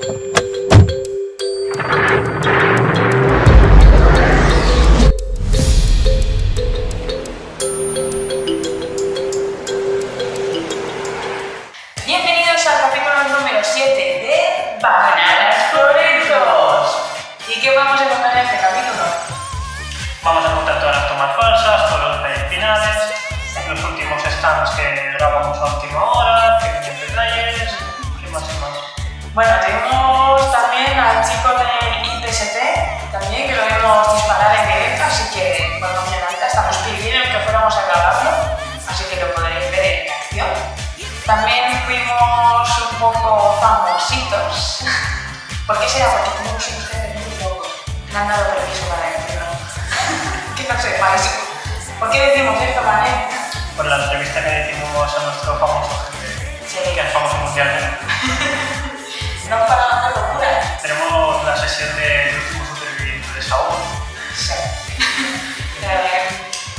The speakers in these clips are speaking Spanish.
Bienvenidos al capítulo número 7 de Bananas Floritos. ¿Y qué vamos a encontrar en este capítulo? Vamos a contar todas las tomas falsas, todos los detalles finales, los últimos stands que grabamos a última hora, pequeños detalles, y más y más. Bueno, tenemos también al chico del IPST, también que lo vemos disparar en directo, así que, bueno, ahorita estamos pidiendo que fuéramos a grabarlo, así que lo podréis ver en acción. También fuimos un poco famositos. ¿Por qué será? Porque tenemos ustedes muy locos. Me han dado permiso para decirlo. Que no sepáis. ¿Por qué decimos esto, Mané? Por la entrevista que le hicimos a nuestro famoso jefe, Sí. que es famoso mundialmente. No para hacer locuras. Tenemos la sesión de último superviviente de Saúl. Sí.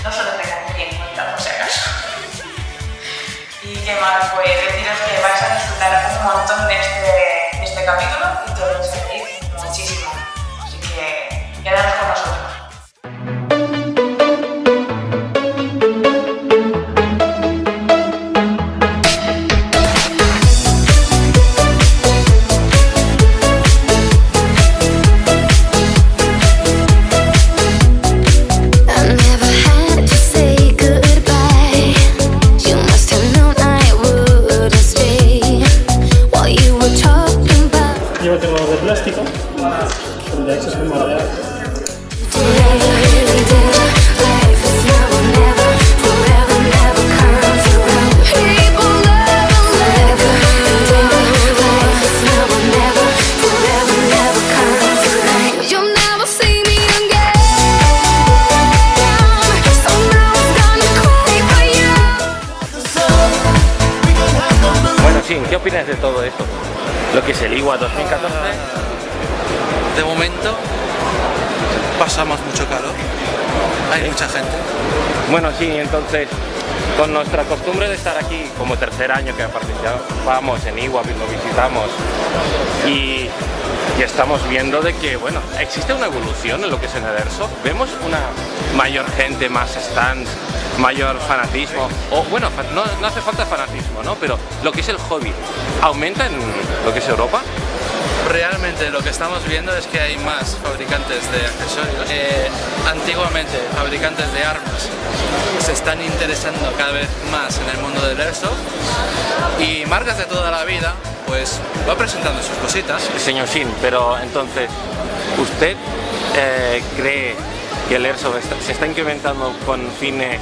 No solo tengan muy en cuenta, por si acaso. Y qué más, pues deciros que vais a disfrutar un montón de este capítulo y que os vais a reír muchísimo. Así que quedaros con nosotros. Yo tengo de plástico, pero de hecho es muy maderal. Bueno, sí, ¿qué opinas de todo esto? Lo que es el IWA 2014. De momento pasamos mucho calor, hay mucha gente. Bueno, sí, entonces, con nuestra costumbre de estar aquí como tercer año que participamos en IWA, lo visitamos y estamos viendo de que, bueno, existe una evolución en lo que es en el Airsoft. Vemos una mayor gente, más stands, mayor fanatismo, o bueno, no hace falta fanatismo, ¿no? Pero lo que es el hobby, ¿aumenta en lo que es Europa? Realmente lo que estamos viendo es que hay más fabricantes de accesorios. Antiguamente fabricantes de armas se están interesando cada vez más en el mundo del Airsoft y marcas de toda la vida pues va presentando sus cositas. Señor Shin, pero entonces, ¿usted cree que el Airsoft se está incrementando con fines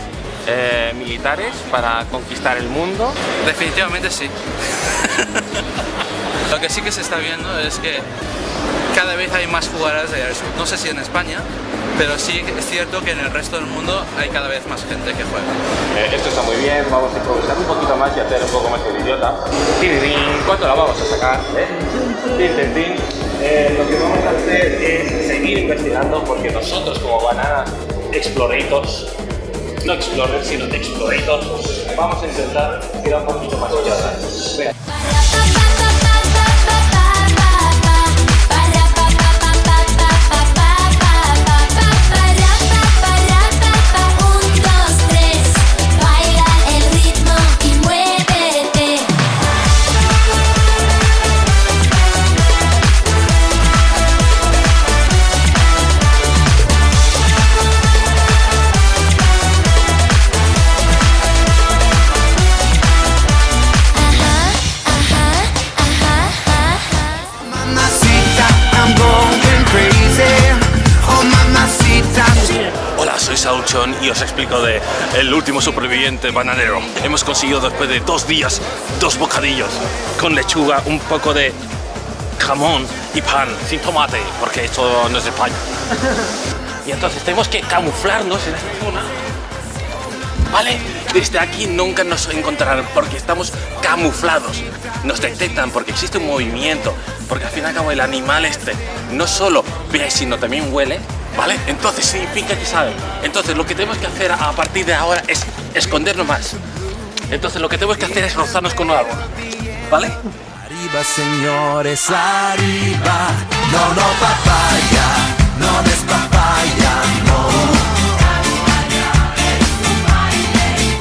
militares para conquistar el mundo? Definitivamente sí. Lo que sí que se está viendo es que cada vez hay más jugadoras de Airsoft. No sé si en España, pero sí es cierto que en el resto del mundo hay cada vez más gente que juega. Esto está muy bien, vamos a improvisar un poquito más y hacer un poco más de idiota. ¿Cuánto la vamos a sacar? Lo que vamos a hacer es seguir investigando porque nosotros como Bananas Explorators, no Explorers sino de Explorators, vamos a intentar tirar un poquito más allá. Soy Sauchon y os explico de el último superviviente bananero. Hemos conseguido después de 2 días 2 bocadillos con lechuga, un poco de jamón y pan sin tomate, porque esto no es España. Y entonces tenemos que camuflarnos en esta zona, ¿vale? Desde aquí nunca nos encontrarán porque estamos camuflados. Nos detectan porque existe un movimiento, porque al fin y al cabo el animal este no solo ve sino también huele, ¿vale? Entonces significa que saben. Entonces lo que tenemos que hacer a partir de ahora es escondernos más. Entonces lo que tenemos que hacer es rozarnos con un árbol, ¿vale? Arriba, señores, arriba. No, no, papaya, no des papaya, no.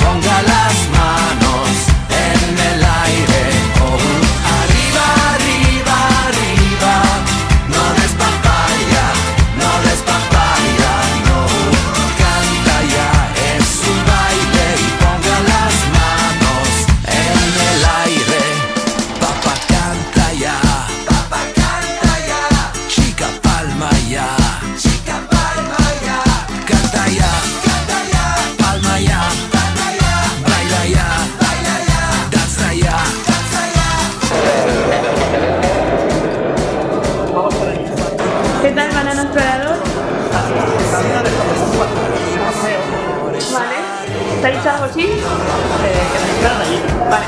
Ponga las manos en el aire, oh. Arriba, arriba, arriba. No des papaya, no des papaya, no. Canta ya, es un baile y ponga las manos en el aire. Papá canta ya, chica palma ya, canta ya, palma ya, baila ya, danza ya. ¿Qué tal, banana explorador? Vale. ¿Te ha dicho algo así? Vale.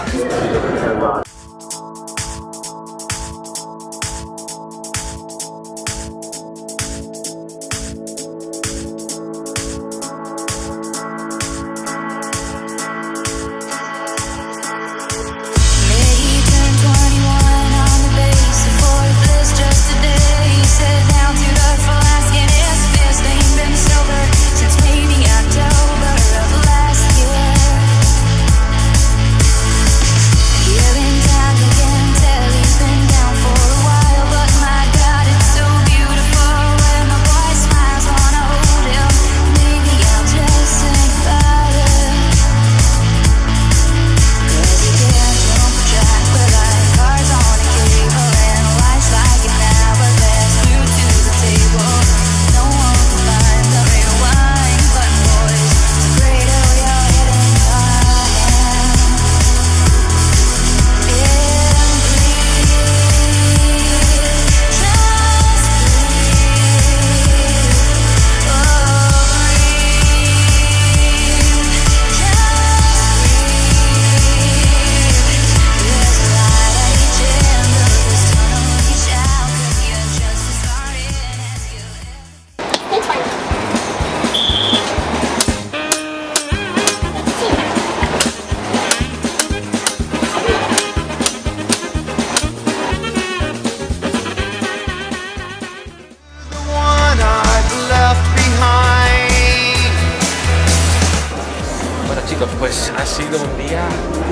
Bueno chicos, pues ha sido un día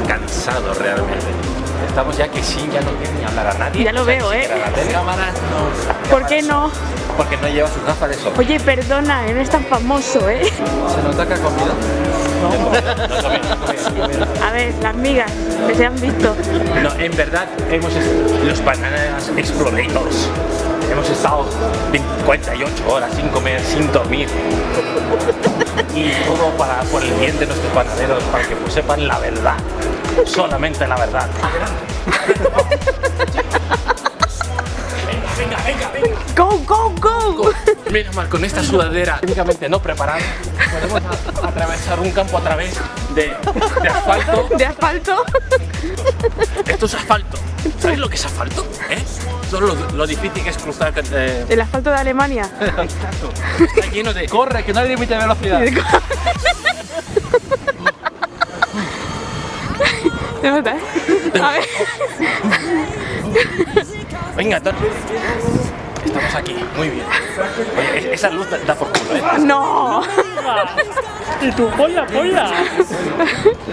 cansado realmente. Estamos ya que sí, ya no quiere ni hablar a nadie. Ya lo veo, Ni siquiera a la tele. Cámaras no. ¿Por qué no? Porque no lleva sus gafas de sol. Oye, perdona, no es tan famoso, ¿eh? Se nota que ha comido. A ver, las migas que se han visto. No, en verdad los Bananas Explorators. Hemos estado 58 horas sin comer, sin dormir. Y todo por el bien de nuestros panaderos, para que pues sepan la verdad. Solamente la verdad. Venga. ¡Go, go, go! Mira, mal, con esta sudadera técnicamente no preparada, podemos atravesar un campo a través de asfalto. ¿De asfalto? Esto es asfalto. ¿Sabes lo que es asfalto? Solo lo difícil que es cruzar. ¿El asfalto de Alemania? Exacto. Está lleno de. Corre, que no hay límite de velocidad. ¿Te nota, eh? A ver. Venga, estamos aquí, muy bien. Oye, esa luz da por culo, ¿eh? ¡No! ¡Y tu polla!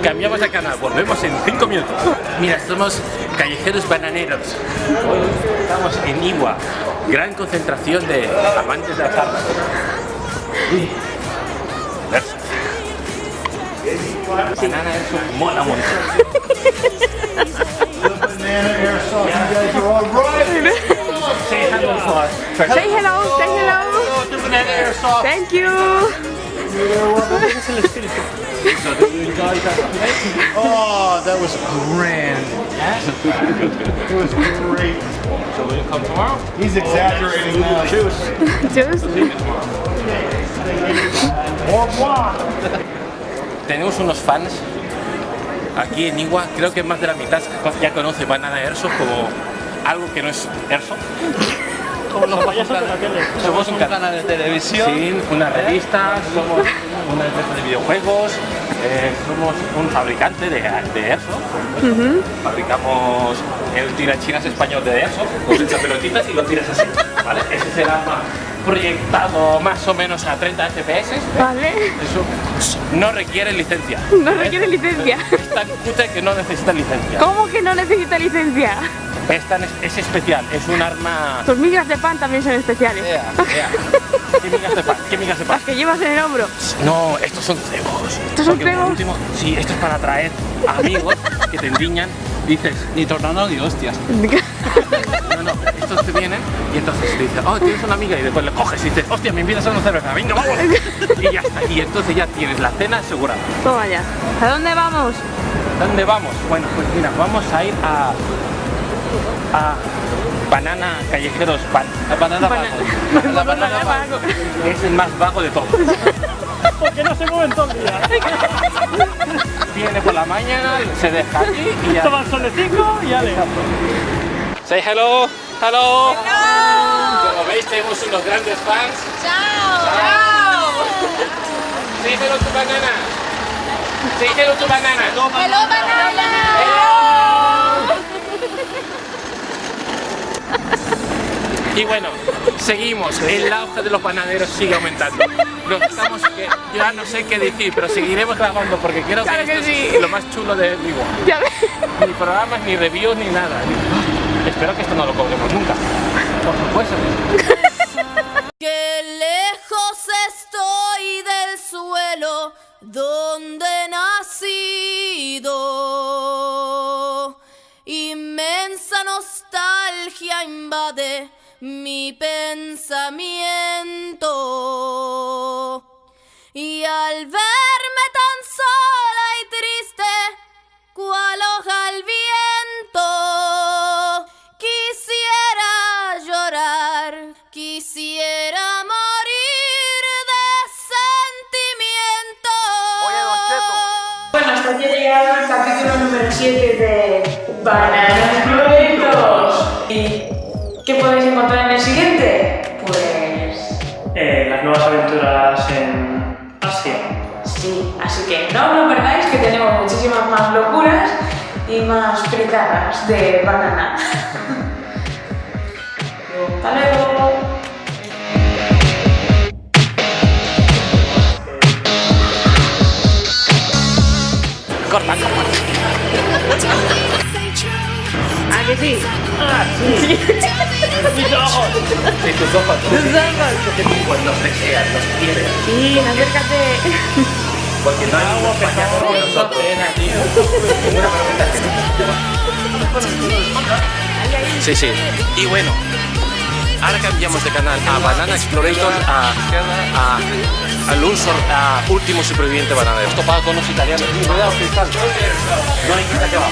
Cambiamos de canal, volvemos en 5 minutos. Mira, somos callejeros bananeros. Estamos en Iwa, gran concentración de amantes de las armas. Banana Airsoft mola mucho. Say hello, say hello. Thank you. Oh, that was grand. It was great. So will you come tomorrow? He's exaggerating now. Just. Tenemos unos fans aquí en Iwa, creo que más de la mitad ya conoce Banana Airsoft como algo que no es Airsoft. Como los payasos de la tele. Somos un canal de televisión. Sí, una revista, somos una empresa de videojuegos, somos un fabricante de Airsoft. Fabricamos el tirachinas español de eso, coges esa pelotita y lo tiras así, ¿vale? Ese es el arma proyectado más o menos a 30 FPS. Vale. Eso no requiere licencia. No requiere licencia. Es tan cutre que no necesita licencia. ¿Cómo que no necesita licencia? Es especial, es un arma... Tus migas de pan también son especiales. ¿Qué migas de pan? ¿Qué migas de pan? Las que llevas en el hombro. No, estos son cebos. ¿Estos son Porque por cebos? último, sí, esto es para atraer amigos que te endiñan. Dices, Ni tornado ni hostias. no, estos te vienen y entonces te dicen, oh, tienes una amiga y después le coges y dices, hostia, me invitas a una cerveza, venga, vamos. Y ya está, y entonces ya tienes la cena asegurada. Toma ya. ¿A dónde vamos? ¿Dónde vamos? Bueno, pues mira, vamos a ir a Banana Callejeros Banana Vago. La Banana Vago. Es el más vago de todos. Porque no se mueven todo el día. Viene por la mañana, se deja allí y ya. Toma el solecito y ya le. Say hello, hello. Como veis, tenemos unos grandes fans. Chao. Say hello to banana. Say hello to banana. Hello, banana. Y bueno, seguimos, el auge de los panaderos sigue aumentando. Ya no sé qué decir, pero seguiremos grabando porque creo Claro que que esto sí. es lo más chulo de Vigo. Ya ves. Ni programas, ni reviews, ni nada. Espero que esto no lo cobremos nunca. Por supuesto. Qué lejos estoy del suelo donde he nacido. Inmensa nostalgia invade mi pensamiento. Y al verme tan sola y triste, cual hoja al viento, quisiera llorar, quisiera morir de sentimiento. Bueno, hasta aquí ha llegado el capítulo número 7 de Bananas Proyectos. ¿Y qué podéis encontrar en el siguiente? Pues... Las nuevas aventuras en Asia. sí, así que no os lo perdáis, que tenemos muchísimas más locuras y más fricadas de banana. Hasta luego. Corta. ¿A que sí? Mis ojos. Sí, tus ojos. Cuando se sean, los quieres. Sí, acércate. Porque no hay agua pesada como nosotros. Sí. Y bueno, ahora cambiamos de canal a Banana Explorator, al último superviviente bananero. Esto paga con los italianos. Cuidado, cristal. No hay que va.